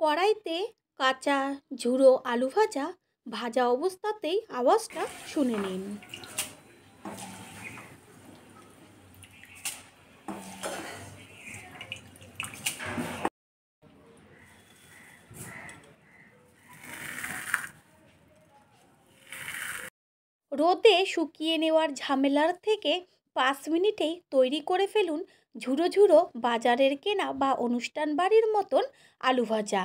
কড়াইতে কাঁচা ঝুড়ো আলু ভাজা ভাজা অবস্থাতেই আওয়াজটা শুনে নিন। রোদে শুকিয়ে নেওয়ার ঝামেলার থেকে 5 মিনিটেই তৈরি করে ফেলুন ঝুড়ো ঝুড়ো বাজারের কেনা বা অনুষ্ঠান বাড়ির মতন আলু ভাজা।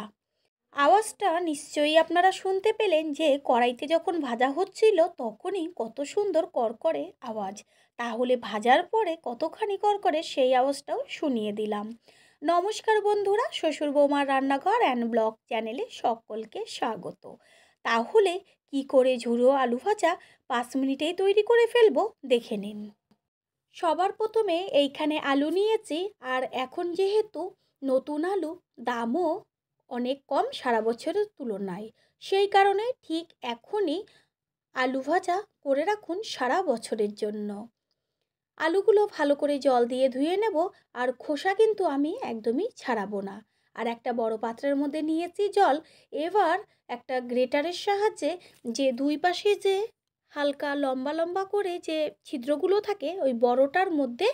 আওয়াজটা নিশ্চয়ই আপনারা শুনতে পেলেন যে কড়াইতে যখন ভাজা হচ্ছিল তখনই কত সুন্দর কড়কড়ে আওয়াজ। তাহলে ভাজার পরে কতখানি কড়কড়ে সেই আওয়াজটাও শুনিয়ে দিলাম। নমস্কার বন্ধুরা, শ্বশুর বৌমার রান্নাঘর অ্যান্ড ব্লগ চ্যানেলে সকলকে স্বাগত। তাহলে কি করে ঝুড়ো আলু ভাজা 5 মিনিটেই তৈরি করে ফেলবো দেখে নিন। সবার প্রথমে এইখানে আলু নিয়েছি, আর এখন যেহেতু নতুন আলু দামও অনেক কম সারা বছরের তুলনায়, সেই কারণে ঠিক এখনই আলু ভাজা করে রাখুন সারা বছরের জন্য। আলুগুলো ভালো করে জল দিয়ে ধুয়ে নেব, আর খোসা কিন্তু আমি একদমই ছাড়াবো না। আর একটা বড় পাত্রের মধ্যে নিয়েছি জল। এবার একটা গ্রেটারের সাহায্যে যে দুই পাশে যে হালকা লম্বা লম্বা করে যে ছিদ্রগুলো থাকে ওই বড়টার মধ্যে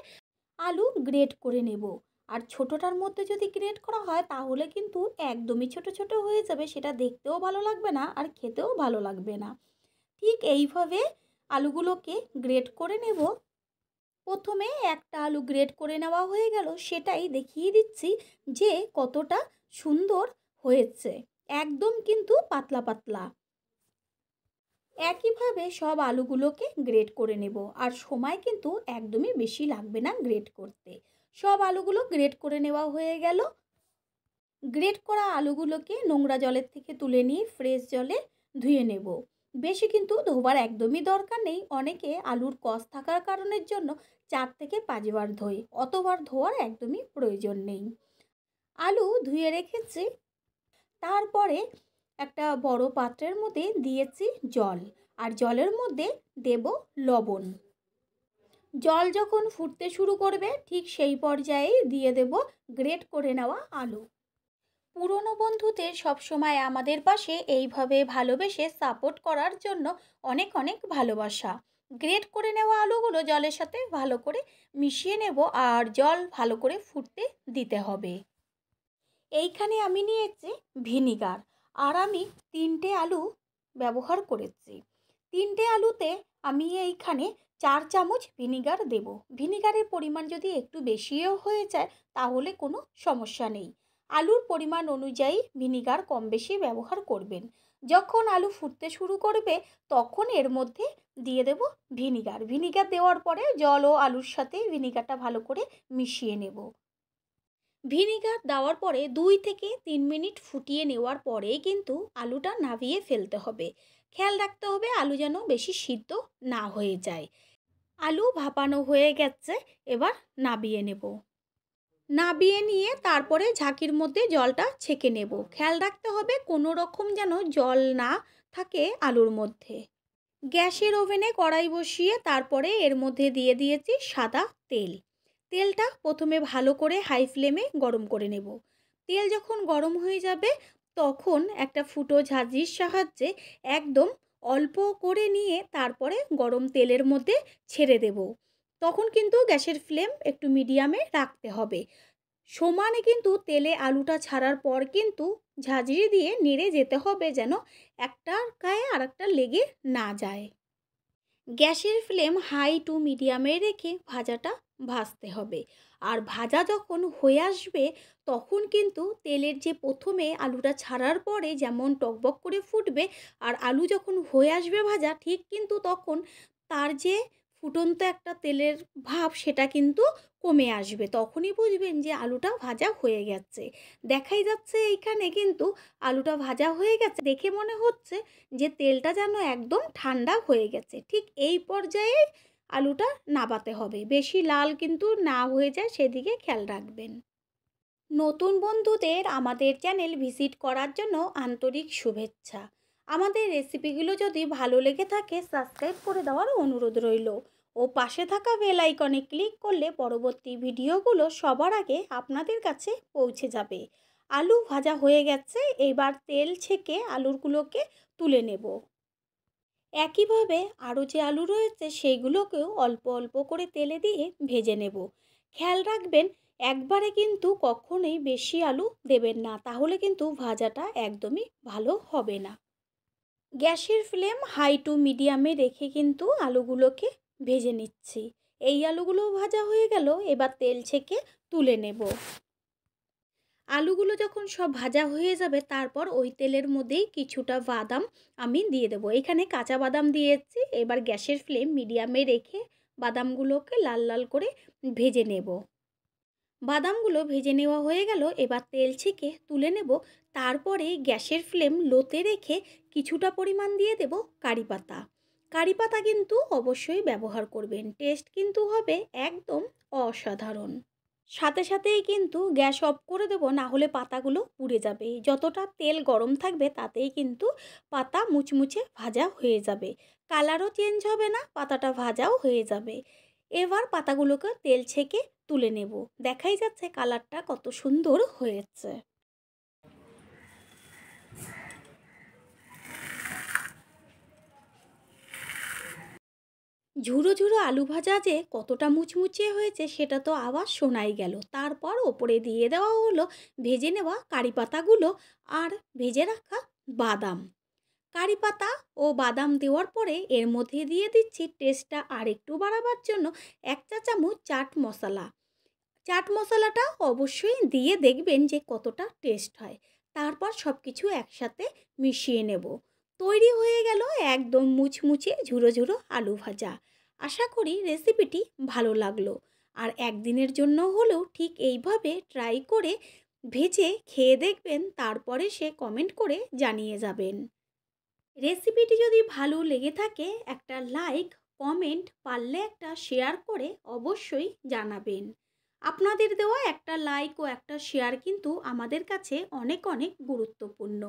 আলু গ্রেট করে নেব। আর ছোটোটার মধ্যে যদি গ্রেট করা হয় তাহলে কিন্তু একদমই ছোট ছোট হয়ে যাবে, সেটা দেখতেও ভালো লাগবে না আর খেতেও ভালো লাগবে না। ঠিক এইভাবে আলুগুলোকে গ্রেট করে নেব। প্রথমে একটা আলু গ্রেট করে নেওয়া হয়ে গেল, সেটাই দেখিয়ে দিচ্ছি যে কতটা সুন্দর হয়েছে, একদম কিন্তু পাতলা পাতলা। একইভাবে সব আলুগুলোকে গ্রেট করে নেব, আর সময় কিন্তু একদমই বেশি লাগবে না গ্রেট করতে। সব আলুগুলো গ্রেট করে নেওয়া হয়ে গেল। গ্রেট করা আলুগুলোকে নোংরা জলের থেকে তুলে নিয়ে ফ্রেশ জলে ধুয়ে নেব। বেশি কিন্তু ধোবার একদমই দরকার নেই, অনেকে আলুর কষ থাকার কারণের জন্য 4 থেকে 5 বার ধোয়, অতবার ধোয়ার একদমই প্রয়োজন নেই। আলু ধুয়ে রেখেছি, তারপরে একটা বড় পাত্রের মধ্যে দিয়েছি জল, আর জলের মধ্যে দেব লবণ। জল যখন ফুটতে শুরু করবে ঠিক সেই পর্যায়েই দিয়ে দেব গ্রেট করে নেওয়া আলু। পুরনো বন্ধুদের সবসময় আমাদের পাশে এইভাবে ভালোবেসে সাপোর্ট করার জন্য অনেক অনেক ভালোবাসা। গ্রেট করে নেওয়া আলুগুলো জলের সাথে ভালো করে মিশিয়ে নেব, আর জল ভালো করে ফুটতে দিতে হবে। এইখানে আমি নিয়েছি ভিনিগার, আর আমি 3টে আলু ব্যবহার করেছি। 3টে আলুতে আমি এইখানে 4 চামচ ভিনিগার দেব। ভিনিগারের পরিমাণ যদি একটু বেশিও হয়ে যায় তাহলে কোনো সমস্যা নেই, আলুর পরিমাণ অনুযায়ী ভিনিগার কম বেশি ব্যবহার করবেন। যখন আলু ফুটতে শুরু করবে তখন এর মধ্যে দিয়ে দেব ভিনিগার। ভিনিগার দেওয়ার পরে জল ও আলুর সাথে ভিনিগারটা ভালো করে মিশিয়ে নেব। ভিনিগার দেওয়ার পরে 2 থেকে 3 মিনিট ফুটিয়ে নেওয়ার পরেই কিন্তু আলুটা নামিয়ে ফেলতে হবে। খেয়াল রাখতে হবে আলু যেন বেশি সিদ্ধ না হয়ে যায়। আলু ভাপানো হয়ে গেছে, এবার নামিয়ে নেব। নামিয়ে নিয়ে তারপরে ঝাঁকির মধ্যে জলটা ছেঁকে নেব। খেয়াল রাখতে হবে কোনো রকম যেন জল না থাকে আলুর মধ্যে। গ্যাসের ওভেনে কড়াই বসিয়ে তারপরে এর মধ্যে দিয়ে দিয়েছি সাদা তেল। তেলটা প্রথমে ভালো করে হাই ফ্লেমে গরম করে নেব। তেল যখন গরম হয়ে যাবে তখন একটা ফুটো ঝাঁঝরির সাহায্যে একদম অল্প করে নিয়ে তারপরে গরম তেলের মধ্যে ছেড়ে দেব। তখন কিন্তু গ্যাসের ফ্লেম একটু মিডিয়ামে রাখতে হবে। সমানে কিন্তু তেলে আলুটা ছাড়ার পর কিন্তু ঝাঁঝরি দিয়ে নেড়ে যেতে হবে যেন একটার গায়ে আর একটা লেগে না যায়। গ্যাসের ফ্লেম হাই টু মিডিয়ামে রেখে ভাজাটা ভাজতে হবে। আর ভাজা যখন হয়ে আসবে তখন কিন্তু তেলের যে প্রথমে আলুটা ছাড়ার পরে যেমন টকবক করে ফুটবে, আর আলু যখন হয়ে আসবে ভাজা ঠিক কিন্তু তখন তার যে ফুটন্ত একটা তেলের ভাব সেটা কিন্তু কমে আসবে। তখনই বুঝবেন যে আলুটা ভাজা হয়ে গেছে। দেখাই যাচ্ছে এইখানে কিন্তু আলুটা ভাজা হয়ে গেছে, দেখে মনে হচ্ছে যে তেলটা যেন একদম ঠান্ডা হয়ে গেছে। ঠিক এই পর্যায়ে আলুটা নাবাতে হবে, বেশি লাল কিন্তু না হয়ে যায় সেদিকে খেয়াল রাখবেন। নতুন বন্ধুদের আমাদের চ্যানেল ভিজিট করার জন্য আন্তরিক শুভেচ্ছা। আমাদের রেসিপিগুলো যদি ভালো লেগে থাকে সাবস্ক্রাইব করে দেওয়ার অনুরোধ রইল, ও পাশে থাকা বেল আইকনে ক্লিক করলে পরবর্তী ভিডিওগুলো সবার আগে আপনাদের কাছে পৌঁছে যাবে। আলু ভাজা হয়ে গেছে, এবার তেল ছেঁকে আলুগুলোকে তুলে নেব। একইভাবে আরও যে আলু রয়েছে সেইগুলোকেও অল্প অল্প করে তেলে দিয়ে ভেজে নেব। খেয়াল রাখবেন একবারে কিন্তু কখনোই বেশি আলু দেবেন না, তাহলে কিন্তু ভাজাটা একদমই ভালো হবে না। গ্যাসের ফ্লেম হাই টু মিডিয়ামে রেখে কিন্তু আলুগুলোকে ভেজে নিচ্ছি। এই আলুগুলো ভাজা হয়ে গেল, এবার তেল ছেঁকে তুলে নেব। আলুগুলো যখন সব ভাজা হয়ে যাবে তারপর ওই তেলের মধ্যেই কিছুটা বাদাম আমি দিয়ে দেবো। এখানে কাঁচা বাদাম দিয়েছি। এবার গ্যাসের ফ্লেম মিডিয়ামে রেখে বাদামগুলোকে লাল লাল করে ভেজে নেব। বাদামগুলো ভেজে নেওয়া হয়ে গেল, এবার তেল ছেঁকে তুলে নেব। তারপরে গ্যাসের ফ্লেম লোতে রেখে কিছুটা পরিমাণ দিয়ে দেব কারি পাতা। কারি পাতা কিন্তু অবশ্যই ব্যবহার করবেন, টেস্ট কিন্তু হবে একদম অসাধারণ। সাথে সাথেই কিন্তু গ্যাস অফ করে দেবো, না হলে পাতাগুলো পুড়ে যাবে। যতটা তেল গরম থাকবে তাতেই কিন্তু পাতা মুচমুচে ভাজা হয়ে যাবে, কালারও চেঞ্জ হবে না, পাতাটা ভাজাও হয়ে যাবে। এবার পাতাগুলোকে তেল ছেঁকে তুলে নেব। দেখাই যাচ্ছে কালারটা কত সুন্দর হয়েছে। ঝুরো ঝুরো আলু ভাজা যে কতটা মুচমুচে হয়েছে সেটা তো আবার শোনাই গেল। তারপর ওপরে দিয়ে দেওয়া হলো ভেজে নেওয়া কারি পাতাগুলো আর ভেজে রাখা বাদাম। কারি পাতা ও বাদাম দেওয়ার পরে এর মধ্যে দিয়ে দিচ্ছি টেস্টটা আর একটু বাড়াবার জন্য 1 চা চামচ চাট মশলা। চাট মশলাটা অবশ্যই দিয়ে দেখবেন যে কতটা টেস্ট হয়। তারপর সব কিছু একসাথে মিশিয়ে নেব। তৈরি হয়ে গেল একদম মুচমুচে ঝুরো ঝুরো আলু ভাজা। আশা করি রেসিপিটি ভালো লাগলো। আর একদিনের জন্য হলেও ঠিক এইভাবে ট্রাই করে ভেজে খেয়ে দেখবেন, তারপরে সে কমেন্ট করে জানিয়ে যাবেন। রেসিপিটি যদি ভালো লেগে থাকে একটা লাইক, কমেন্ট, পারলে একটা শেয়ার করে অবশ্যই জানাবেন। আপনাদের দেওয়া একটা লাইক ও একটা শেয়ার কিন্তু আমাদের কাছে অনেক অনেক গুরুত্বপূর্ণ।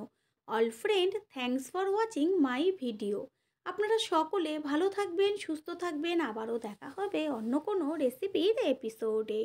All friend, thanks for watching my video. আপনারা সকলে ভালো থাকবেন, সুস্থ থাকবেন। আবারও দেখা হবে অন্য কোনো রেসিপির এপিসোডে।